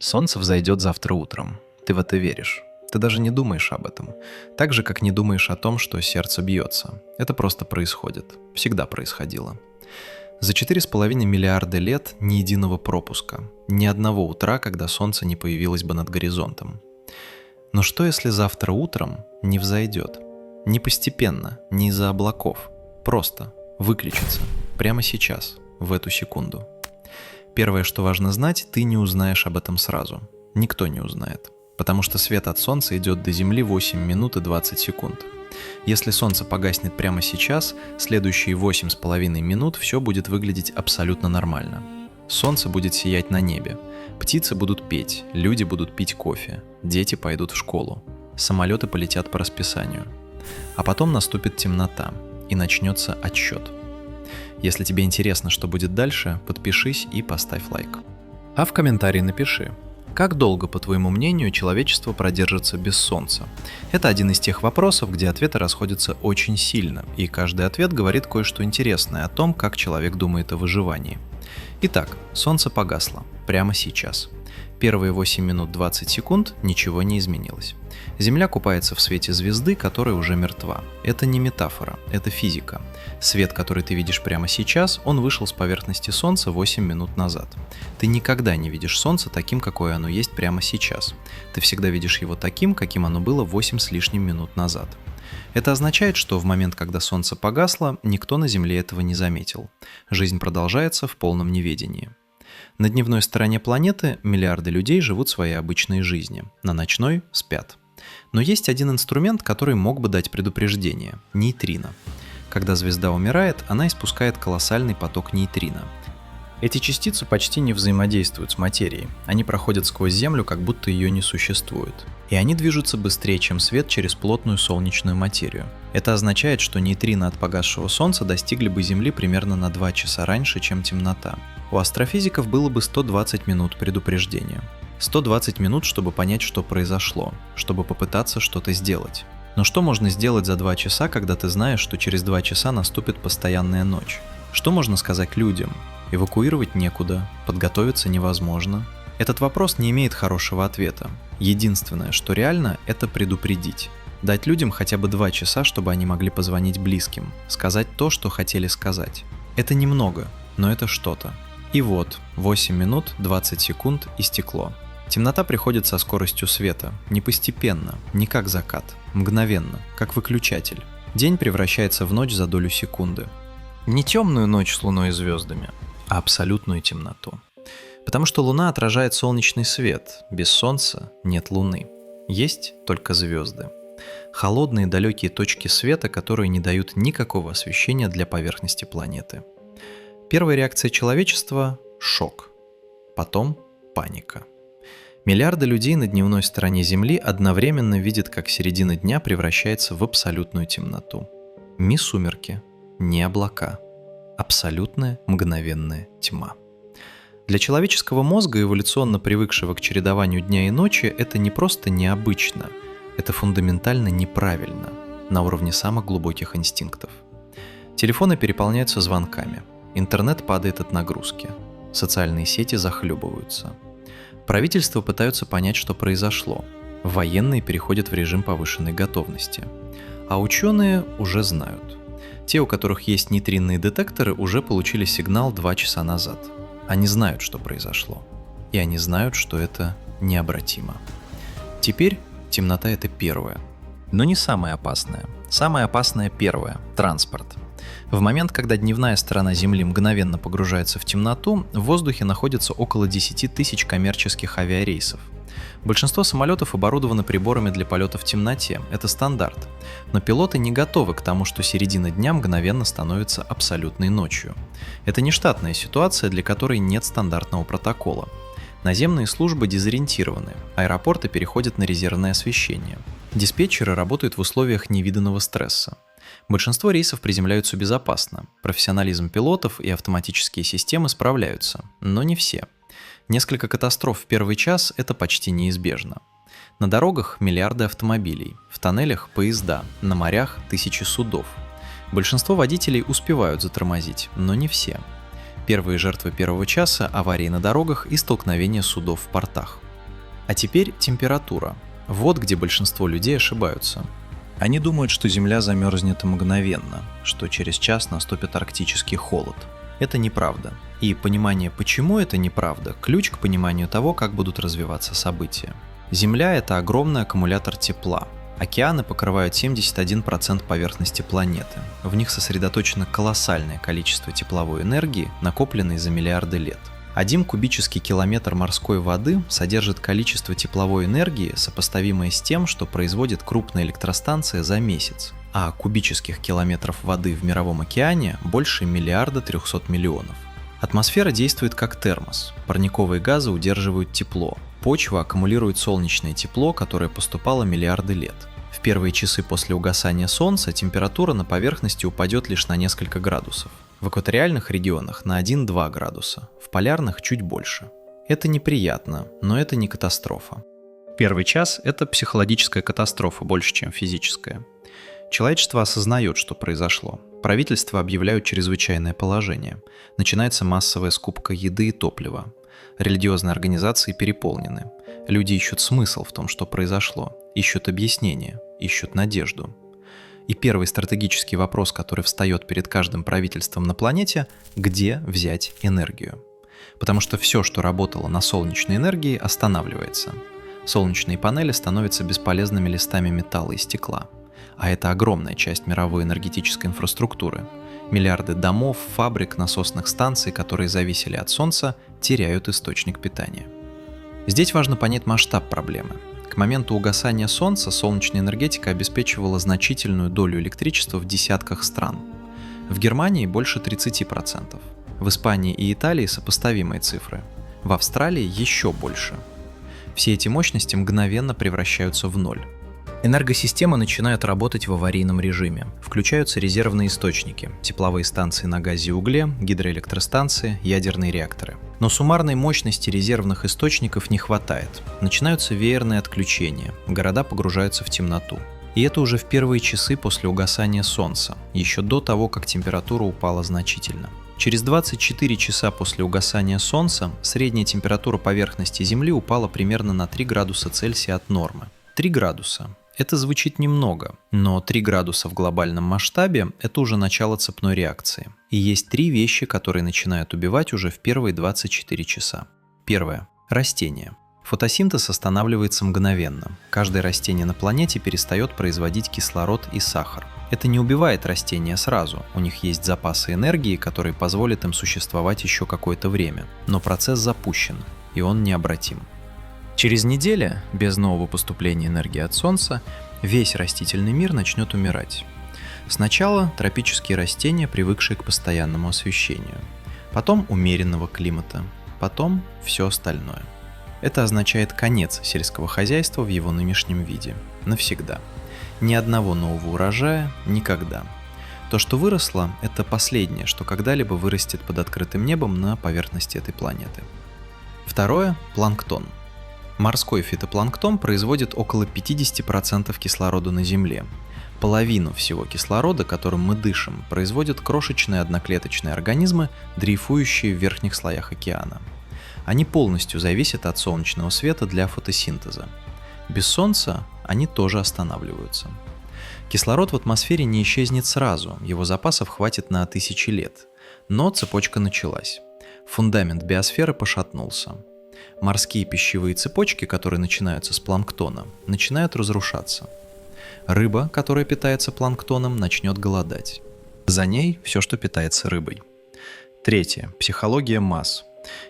Солнце взойдет завтра утром. Ты в это веришь. Ты даже не думаешь об этом. Так же, как не думаешь о том, что сердце бьется. Это просто происходит. Всегда происходило. За 4,5 миллиарда лет ни единого пропуска. Ни одного утра, когда солнце не появилось бы над горизонтом. Но что, если завтра утром не взойдет? Не постепенно, не из-за облаков. Просто выключится. Прямо сейчас, в эту секунду. Первое, что важно знать, ты не узнаешь об этом сразу. Никто не узнает. Потому что свет от Солнца идет до Земли 8 минут и 20 секунд. Если Солнце погаснет прямо сейчас, следующие 8,5 минут все будет выглядеть абсолютно нормально. Солнце будет сиять на небе. Птицы будут петь, люди будут пить кофе, дети пойдут в школу, самолеты полетят по расписанию. А потом наступит темнота, и начнется отсчет. Если тебе интересно, что будет дальше, подпишись и поставь лайк. А в комментарии напиши, как долго, по твоему мнению, человечество продержится без Солнца? Это один из тех вопросов, где ответы расходятся очень сильно, и каждый ответ говорит кое-что интересное о том, как человек думает о выживании. Итак, Солнце погасло. Прямо сейчас. Первые 8 минут 20 секунд ничего не изменилось. Земля купается в свете звезды, которая уже мертва. Это не метафора, это физика. Свет, который ты видишь прямо сейчас, он вышел с поверхности Солнца 8 минут назад. Ты никогда не видишь Солнце таким, какое оно есть прямо сейчас. Ты всегда видишь его таким, каким оно было 8 с лишним минут назад. Это означает, что в момент, когда Солнце погасло, никто на Земле этого не заметил. Жизнь продолжается в полном неведении. На дневной стороне планеты миллиарды людей живут своей обычной жизнью, на ночной спят. Но есть один инструмент, который мог бы дать предупреждение – нейтрино. Когда звезда умирает, она испускает колоссальный поток нейтрино. Эти частицы почти не взаимодействуют с материей, они проходят сквозь Землю, как будто ее не существует. И они движутся быстрее, чем свет через плотную солнечную материю. Это означает, что нейтрино от погасшего Солнца достигли бы Земли примерно на 2 часа раньше, чем темнота. У астрофизиков было бы 120 минут предупреждения. 120 минут, чтобы понять, что произошло, чтобы попытаться что-то сделать. Но что можно сделать за 2 часа, когда ты знаешь, что через 2 часа наступит постоянная ночь? Что можно сказать людям? Эвакуировать некуда, подготовиться невозможно. Этот вопрос не имеет хорошего ответа. Единственное, что реально, это предупредить. Дать людям хотя бы 2 часа, чтобы они могли позвонить близким, сказать то, что хотели сказать. Это немного, но это что-то. И вот, 8 минут 20 секунд истекло. Темнота приходит со скоростью света, не постепенно, не как закат, мгновенно, как выключатель. День превращается в ночь за долю секунды. Не темную ночь с луной и звездами, а абсолютную темноту. Потому что Луна отражает солнечный свет, без Солнца нет Луны. Есть только звезды. Холодные далекие точки света, которые не дают никакого освещения для поверхности планеты. Первая реакция человечества – шок. Потом – паника. Миллиарды людей на дневной стороне Земли одновременно видят, как середина дня превращается в абсолютную темноту. Ни сумерки, ни облака. Абсолютная мгновенная тьма. Для человеческого мозга, эволюционно привыкшего к чередованию дня и ночи, это не просто необычно, это фундаментально неправильно, на уровне самых глубоких инстинктов. Телефоны переполняются звонками, интернет падает от нагрузки, социальные сети захлебываются. Правительства пытаются понять, что произошло, военные переходят в режим повышенной готовности, а ученые уже знают. Те, у которых есть нейтринные детекторы, уже получили сигнал 2 часа назад. Они знают, что произошло. И они знают, что это необратимо. Теперь темнота — это первое. Но не самое опасное. Самое опасное первое — транспорт. В момент, когда дневная сторона Земли мгновенно погружается в темноту, в воздухе находится около 10 тысяч коммерческих авиарейсов. Большинство самолетов оборудованы приборами для полета в темноте, это стандарт. Но пилоты не готовы к тому, что середина дня мгновенно становится абсолютной ночью. Это нештатная ситуация, для которой нет стандартного протокола. Наземные службы дезориентированы, аэропорты переходят на резервное освещение. Диспетчеры работают в условиях невиданного стресса. Большинство рейсов приземляются безопасно, профессионализм пилотов и автоматические системы справляются, но не все. Несколько катастроф в первый час – это почти неизбежно. На дорогах миллиарды автомобилей, в тоннелях – поезда, на морях – тысячи судов. Большинство водителей успевают затормозить, но не все. Первые жертвы первого часа – аварии на дорогах и столкновения судов в портах. А теперь температура. Вот где большинство людей ошибаются. Они думают, что Земля замерзнет мгновенно, что через час наступит арктический холод. Это неправда. И понимание, почему это неправда, ключ к пониманию того, как будут развиваться события. Земля – это огромный аккумулятор тепла. Океаны покрывают 71% поверхности планеты. В них сосредоточено колоссальное количество тепловой энергии, накопленной за миллиарды лет. 1 кубический километр морской воды содержит количество тепловой энергии, сопоставимое с тем, что производит крупная электростанция за месяц. А кубических километров воды в Мировом океане больше 1,3 миллиарда. Атмосфера действует как термос. Парниковые газы удерживают тепло. Почва аккумулирует солнечное тепло, которое поступало миллиарды лет. В первые часы после угасания Солнца температура на поверхности упадет лишь на несколько градусов. В экваториальных регионах на 1-2 градуса, в полярных чуть больше. Это неприятно, но это не катастрофа. Первый час – это психологическая катастрофа больше, чем физическая. Человечество осознает, что произошло. Правительства объявляют чрезвычайное положение. Начинается массовая скупка еды и топлива. Религиозные организации переполнены. Люди ищут смысл в том, что произошло. Ищут объяснение, ищут надежду. И первый стратегический вопрос, который встает перед каждым правительством на планете – где взять энергию? Потому что все, что работало на солнечной энергии, останавливается. Солнечные панели становятся бесполезными листами металла и стекла. А это огромная часть мировой энергетической инфраструктуры. Миллиарды домов, фабрик, насосных станций, которые зависели от Солнца, теряют источник питания. Здесь важно понять масштаб проблемы. К моменту угасания Солнца солнечная энергетика обеспечивала значительную долю электричества в десятках стран. В Германии больше 30%, в Испании и Италии сопоставимые цифры, в Австралии еще больше. Все эти мощности мгновенно превращаются в ноль. Энергосистемы начинают работать в аварийном режиме. Включаются резервные источники, тепловые станции на газе и угле, гидроэлектростанции, ядерные реакторы. Но суммарной мощности резервных источников не хватает. Начинаются веерные отключения, города погружаются в темноту. И это уже в первые часы после угасания Солнца, еще до того, как температура упала значительно. Через 24 часа после угасания Солнца средняя температура поверхности Земли упала примерно на 3 градуса Цельсия от нормы. 3 градуса. Это звучит немного, но 3 градуса в глобальном масштабе – это уже начало цепной реакции. И есть 3 вещи, которые начинают убивать уже в первые 24 часа. Первое – растения. Фотосинтез останавливается мгновенно. Каждое растение на планете перестает производить кислород и сахар. Это не убивает растения сразу, у них есть запасы энергии, которые позволят им существовать еще какое-то время. Но процесс запущен, и он необратим. Через неделю, без нового поступления энергии от Солнца, весь растительный мир начнет умирать. Сначала тропические растения, привыкшие к постоянному освещению. Потом умеренного климата. Потом все остальное. Это означает конец сельского хозяйства в его нынешнем виде. Навсегда. Ни одного нового урожая никогда. То, что выросло, это последнее, что когда-либо вырастет под открытым небом на поверхности этой планеты. Второе – планктон. Морской фитопланктон производит около 50% кислорода на Земле. Половину всего кислорода, которым мы дышим, производят крошечные одноклеточные организмы, дрейфующие в верхних слоях океана. Они полностью зависят от солнечного света для фотосинтеза. Без Солнца они тоже останавливаются. Кислород в атмосфере не исчезнет сразу, его запасов хватит на тысячи лет. Но цепочка началась. Фундамент биосферы пошатнулся. Морские пищевые цепочки, которые начинаются с планктона, начинают разрушаться. Рыба, которая питается планктоном, начнет голодать. За ней все, что питается рыбой. Третье. Психология масс.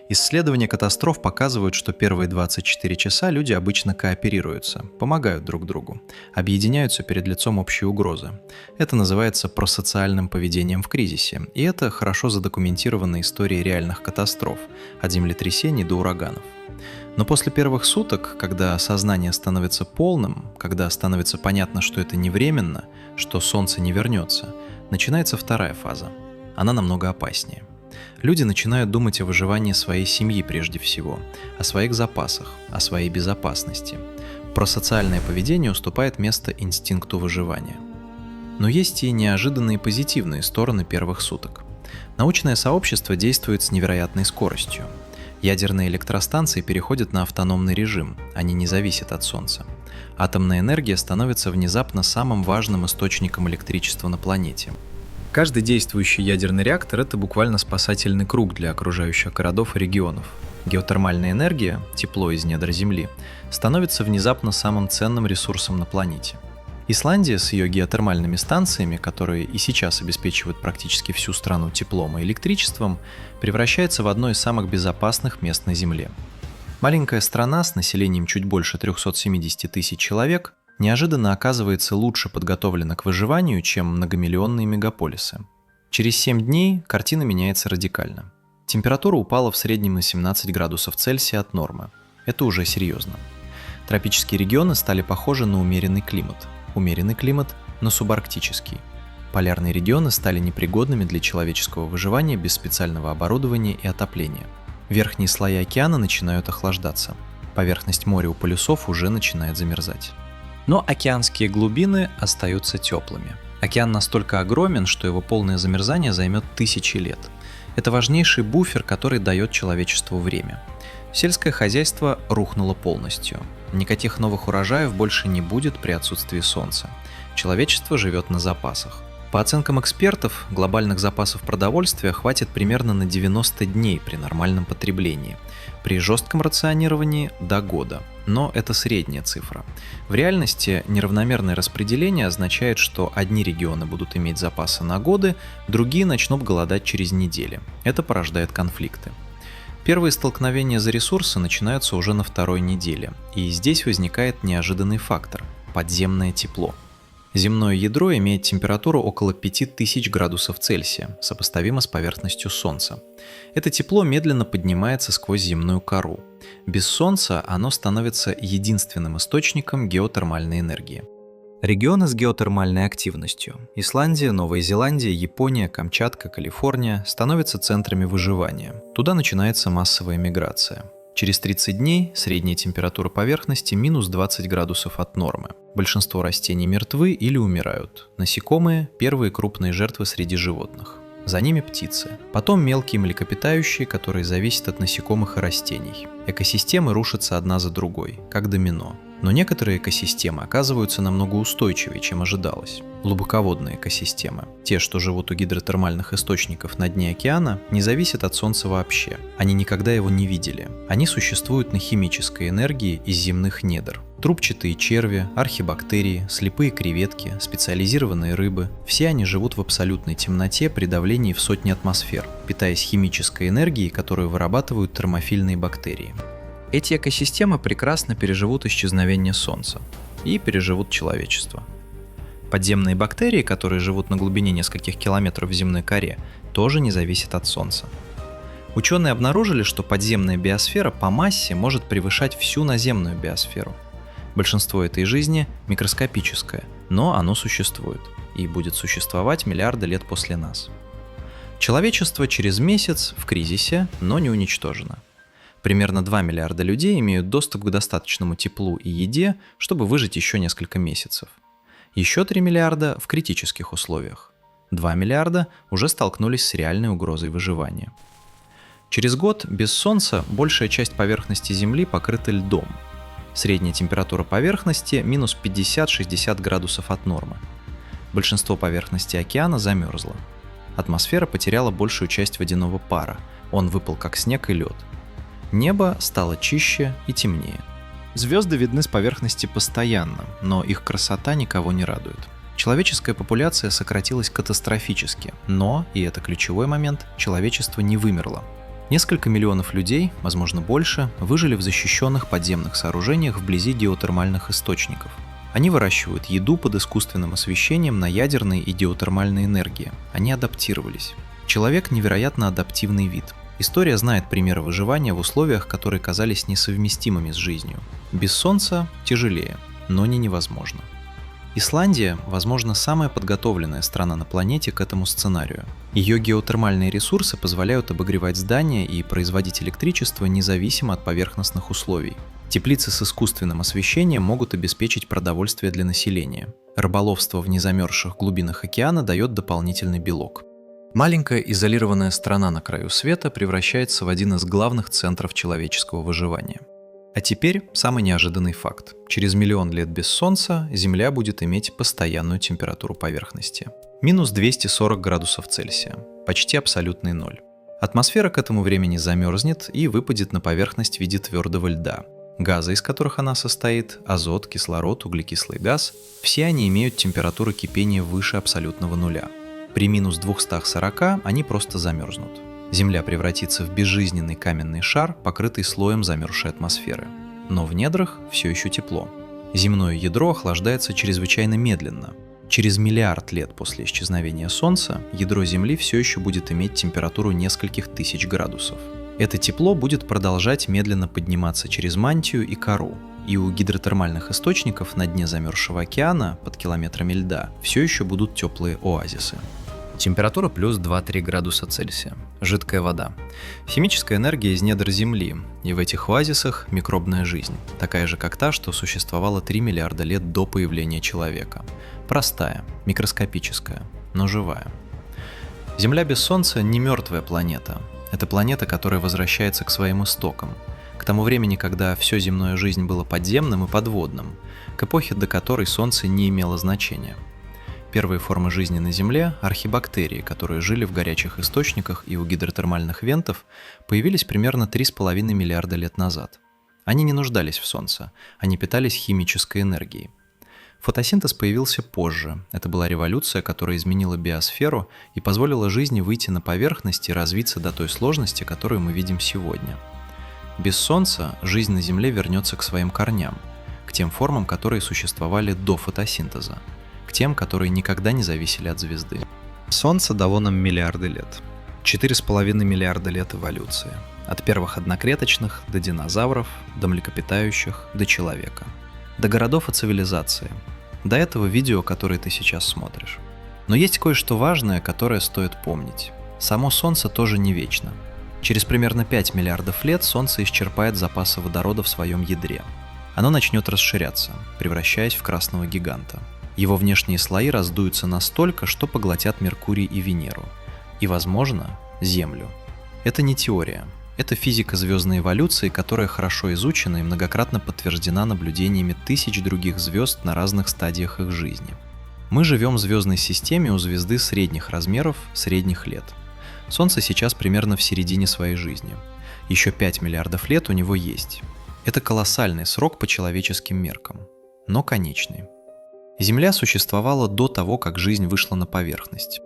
Исследования катастроф показывают, что первые 24 часа люди обычно кооперируются, помогают друг другу, объединяются перед лицом общей угрозы. Это называется просоциальным поведением в кризисе, и это хорошо задокументированная история реальных катастроф, от землетрясений до ураганов. Но после первых суток, когда сознание становится полным, когда становится понятно, что это не временно, что солнце не вернется, начинается вторая фаза. Она намного опаснее. Люди начинают думать о выживании своей семьи прежде всего, о своих запасах, о своей безопасности. Просоциальное поведение уступает место инстинкту выживания. Но есть и неожиданные позитивные стороны первых суток. Научное сообщество действует с невероятной скоростью. Ядерные электростанции переходят на автономный режим, они не зависят от Солнца. Атомная энергия становится внезапно самым важным источником электричества на планете. Каждый действующий ядерный реактор – это буквально спасательный круг для окружающих городов и регионов. Геотермальная энергия, тепло из недр Земли, становится внезапно самым ценным ресурсом на планете. Исландия с ее геотермальными станциями, которые и сейчас обеспечивают практически всю страну теплом и электричеством, превращается в одно из самых безопасных мест на Земле. Маленькая страна с населением чуть больше 370 тысяч человек неожиданно оказывается лучше подготовлена к выживанию, чем многомиллионные мегаполисы. Через 7 дней картина меняется радикально. Температура упала в среднем на 17 градусов Цельсия от нормы. Это уже серьезно. Тропические регионы стали похожи на умеренный климат. Умеренный климат на субарктический. Полярные регионы стали непригодными для человеческого выживания без специального оборудования и отопления. Верхние слои океана начинают охлаждаться. Поверхность моря у полюсов уже начинает замерзать. Но океанские глубины остаются теплыми. Океан настолько огромен, что его полное замерзание займет тысячи лет. Это важнейший буфер, который дает человечеству время. Сельское хозяйство рухнуло полностью. Никаких новых урожаев больше не будет при отсутствии солнца. Человечество живет на запасах. По оценкам экспертов, глобальных запасов продовольствия хватит примерно на 90 дней при нормальном потреблении. При жестком рационировании – до года. Но это средняя цифра. В реальности неравномерное распределение означает, что одни регионы будут иметь запасы на годы, другие начнут голодать через недели. Это порождает конфликты. Первые столкновения за ресурсы начинаются уже на второй неделе. И здесь возникает неожиданный фактор – подземное тепло. Земное ядро имеет температуру около 5000 градусов Цельсия, сопоставимо с поверхностью Солнца. Это тепло медленно поднимается сквозь земную кору. Без Солнца оно становится единственным источником геотермальной энергии. Регионы с геотермальной активностью – Исландия, Новая Зеландия, Япония, Камчатка, Калифорния – становятся центрами выживания. Туда начинается массовая миграция. Через 30 дней средняя температура поверхности минус 20 градусов от нормы. Большинство растений мертвы или умирают. Насекомые – первые крупные жертвы среди животных. За ними птицы. Потом мелкие млекопитающие, которые зависят от насекомых и растений. Экосистемы рушатся одна за другой, как домино. Но некоторые экосистемы оказываются намного устойчивее, чем ожидалось. Глубоководные экосистемы, те, что живут у гидротермальных источников на дне океана, не зависят от Солнца вообще. Они никогда его не видели. Они существуют на химической энергии из земных недр. Трубчатые черви, архибактерии, слепые креветки, специализированные рыбы – все они живут в абсолютной темноте при давлении в сотни атмосфер, питаясь химической энергией, которую вырабатывают термофильные бактерии. Эти экосистемы прекрасно переживут исчезновение Солнца и переживут человечество. Подземные бактерии, которые живут на глубине нескольких километров в земной коре, тоже не зависят от Солнца. Ученые обнаружили, что подземная биосфера по массе может превышать всю наземную биосферу. Большинство этой жизни микроскопическое, но оно существует и будет существовать миллиарды лет после нас. Человечество через месяц в кризисе, но не уничтожено. Примерно 2 миллиарда людей имеют доступ к достаточному теплу и еде, чтобы выжить еще несколько месяцев. Еще 3 миллиарда в критических условиях. 2 миллиарда уже столкнулись с реальной угрозой выживания. Через год без Солнца большая часть поверхности Земли покрыта льдом. Средняя температура поверхности минус 50-60 градусов от нормы. Большинство поверхности океана замерзло. Атмосфера потеряла большую часть водяного пара, он выпал как снег и лед. Небо стало чище и темнее. Звезды видны с поверхности постоянно, но их красота никого не радует. Человеческая популяция сократилась катастрофически, но, и это ключевой момент, человечество не вымерло. Несколько миллионов людей, возможно больше, выжили в защищенных подземных сооружениях вблизи геотермальных источников. Они выращивают еду под искусственным освещением на ядерной и геотермальной энергии. Они адаптировались. Человек – невероятно адаптивный вид. История знает примеры выживания в условиях, которые казались несовместимыми с жизнью. Без солнца тяжелее, но не невозможно. Исландия, возможно, самая подготовленная страна на планете к этому сценарию. Ее геотермальные ресурсы позволяют обогревать здания и производить электричество независимо от поверхностных условий. Теплицы с искусственным освещением могут обеспечить продовольствие для населения. Рыболовство в незамерзших глубинах океана дает дополнительный белок. Маленькая изолированная страна на краю света превращается в один из главных центров человеческого выживания. А теперь самый неожиданный факт. Через миллион лет без Солнца Земля будет иметь постоянную температуру поверхности. Минус 240 градусов Цельсия. Почти абсолютный ноль. Атмосфера к этому времени замерзнет и выпадет на поверхность в виде твердого льда. Газы, из которых она состоит, азот, кислород, углекислый газ, все они имеют температуру кипения выше абсолютного нуля. При минус 240 они просто замерзнут. Земля превратится в безжизненный каменный шар, покрытый слоем замерзшей атмосферы. Но в недрах все еще тепло. Земное ядро охлаждается чрезвычайно медленно. Через миллиард лет после исчезновения Солнца ядро Земли все еще будет иметь температуру нескольких тысяч градусов. Это тепло будет продолжать медленно подниматься через мантию и кору. И у гидротермальных источников на дне замерзшего океана под километрами льда все еще будут теплые оазисы. Температура плюс 2-3 градуса Цельсия. Жидкая вода. Химическая энергия из недр Земли. И в этих оазисах микробная жизнь. Такая же, как та, что существовала 3 миллиарда лет до появления человека. Простая, микроскопическая, но живая. Земля без Солнца не мертвая планета. Это планета, которая возвращается к своим истокам. К тому времени, когда все земное жизнь было подземным и подводным. К эпохе, до которой Солнце не имело значения. Первые формы жизни на Земле, архибактерии, которые жили в горячих источниках и у гидротермальных вентов, появились примерно 3,5 миллиарда лет назад. Они не нуждались в Солнце, они питались химической энергией. Фотосинтез появился позже. Это была революция, которая изменила биосферу и позволила жизни выйти на поверхность и развиться до той сложности, которую мы видим сегодня. Без Солнца жизнь на Земле вернется к своим корням, к тем формам, которые существовали до фотосинтеза. К тем, которые никогда не зависели от звезды. Солнце дало нам миллиарды лет. 4,5 миллиарда лет эволюции. От первых одноклеточных до динозавров, до млекопитающих, до человека. До городов и цивилизации. До этого видео, которое ты сейчас смотришь. Но есть кое-что важное, которое стоит помнить. Само Солнце тоже не вечно. Через примерно 5 миллиардов лет Солнце исчерпает запасы водорода в своем ядре. Оно начнет расширяться, превращаясь в красного гиганта. Его внешние слои раздуются настолько, что поглотят Меркурий и Венеру. И, возможно, Землю. Это не теория. Это физика звездной эволюции, которая хорошо изучена и многократно подтверждена наблюдениями тысяч других звезд на разных стадиях их жизни. Мы живем в звездной системе у звезды средних размеров, средних лет. Солнце сейчас примерно в середине своей жизни. Еще 5 миллиардов лет у него есть. Это колоссальный срок по человеческим меркам, но конечный. Земля существовала до того, как жизнь вышла на поверхность.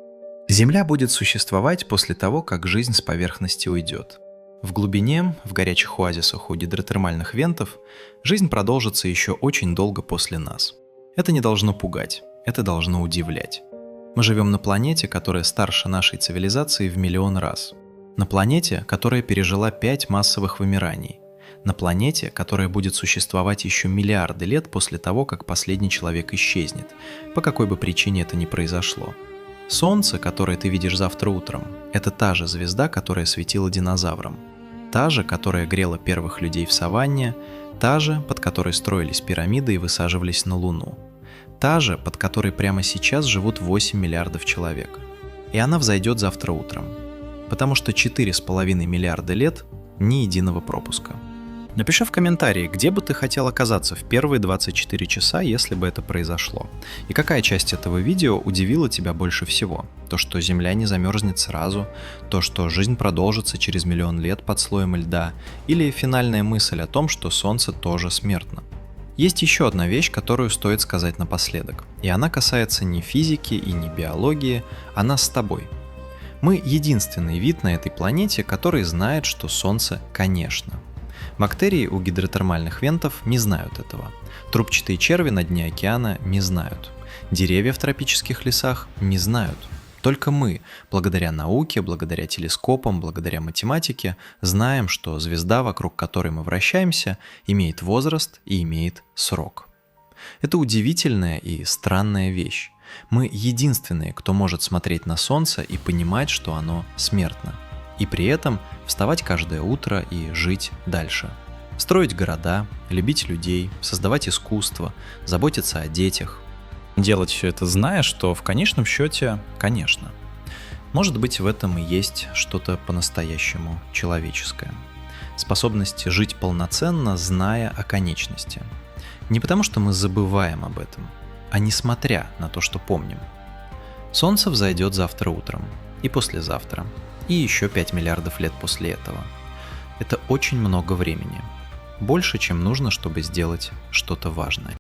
Земля будет существовать после того, как жизнь с поверхности уйдет. В глубине, в горячих оазисах у гидротермальных вентов, жизнь продолжится еще очень долго после нас. Это не должно пугать, это должно удивлять. Мы живем на планете, которая старше нашей цивилизации в миллион раз. На планете, которая пережила 5 массовых вымираний. На планете, которая будет существовать еще миллиарды лет после того, как последний человек исчезнет, по какой бы причине это ни произошло. Солнце, которое ты видишь завтра утром, это та же звезда, которая светила динозаврам. Та же, которая грела первых людей в саванне, та же, под которой строились пирамиды и высаживались на Луну. Та же, под которой прямо сейчас живут 8 миллиардов человек. И она взойдет завтра утром. Потому что 4,5 миллиарда лет – ни единого пропуска. Напиши в комментарии, где бы ты хотел оказаться в первые 24 часа, если бы это произошло. И какая часть этого видео удивила тебя больше всего? То, что Земля не замерзнет сразу, то, что жизнь продолжится через миллион лет под слоем льда, или финальная мысль о том, что Солнце тоже смертно. Есть еще одна вещь, которую стоит сказать напоследок, и она касается не физики и не биологии, а нас с тобой. Мы единственный вид на этой планете, который знает, что Солнце конечно. Бактерии у гидротермальных вентов не знают этого. Трубчатые черви на дне океана не знают. Деревья в тропических лесах не знают. Только мы, благодаря науке, благодаря телескопам, благодаря математике, знаем, что звезда, вокруг которой мы вращаемся, имеет возраст и имеет срок. Это удивительная и странная вещь. Мы единственные, кто может смотреть на Солнце и понимать, что оно смертно. И при этом вставать каждое утро и жить дальше. Строить города, любить людей, создавать искусство, заботиться о детях. Делать все это, зная, что в конечном счете, конечно. Может быть, в этом и есть что-то по-настоящему человеческое. Способность жить полноценно, зная о конечности. Не потому, что мы забываем об этом, а несмотря на то, что помним. Солнце взойдет завтра утром, и послезавтра, и еще 5 миллиардов лет после этого. Это очень много времени. Больше, чем нужно, чтобы сделать что-то важное.